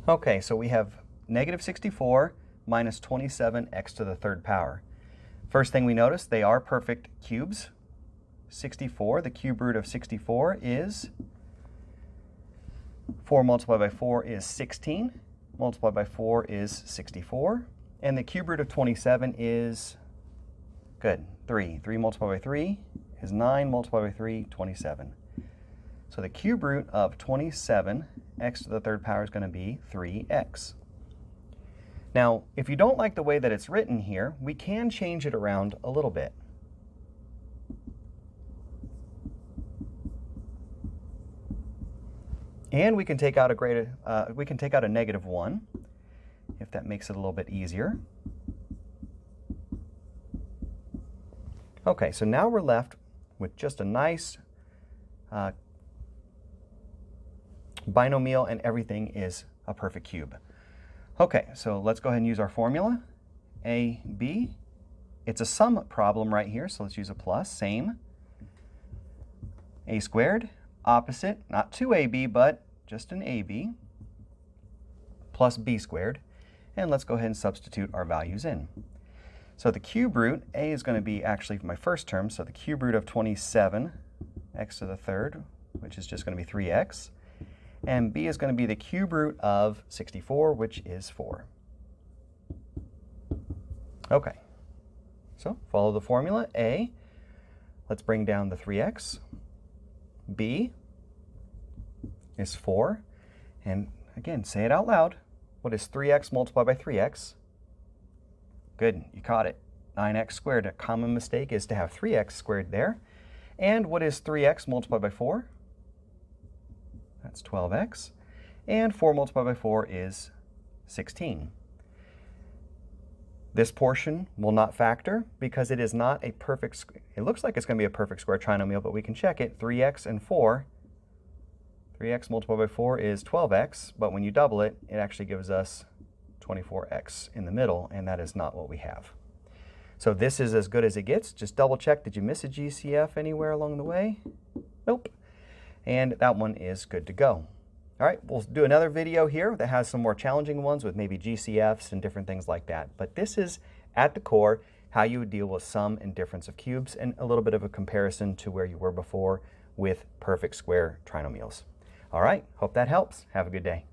Okay, so we have negative 64 minus 27x to the third power. First thing we notice, they are perfect cubes. 64, the cube root of 64 is 4 multiplied by 4 is 16. Multiplied by 4 is 64. And the cube root of 27 is, good, 3. 3 multiplied by 3 is 9. Multiplied by 3, 27. So the cube root of 27, x to the third power, is going to be 3x. Now, if you don't like the way that it's written here, we can change it around a little bit. And we can take out a negative 1, if that makes it a little bit easier. Okay, so now we're left with just a nice binomial, and everything is a perfect cube. Okay, so let's go ahead and use our formula. A, B. It's a sum problem right here, so let's use a plus. Same. A squared, opposite, not 2ab, but just an ab, plus b squared. And let's go ahead and substitute our values in. So the cube root, a is going to be actually my first term, so the cube root of 27, x to the third, which is just going to be 3x. And b is going to be the cube root of 64, which is 4. Okay, so follow the formula. A, let's bring down the 3x. B is 4. And again, say it out loud. What is 3x multiplied by 3x? Good, you caught it. 9x squared. A common mistake is to have 3x squared there. And what is 3x multiplied by 4? That's 12x. And 4 multiplied by 4 is 16. This portion will not factor because it is not a perfect square. It looks like it's going to be a perfect square trinomial, but we can check it. 3x and 4. 3x multiplied by 4 is 12x, but when you double it, it actually gives us 24x in the middle, and that is not what we have. So this is as good as it gets. Just double check. Did you miss a GCF anywhere along the way? Nope. And that one is good to go. All right, we'll do another video here that has some more challenging ones with maybe GCFs and different things like that. But this is, at the core, how you would deal with sum and difference of cubes, and a little bit of a comparison to where you were before with perfect square trinomials. All right, hope that helps. Have a good day.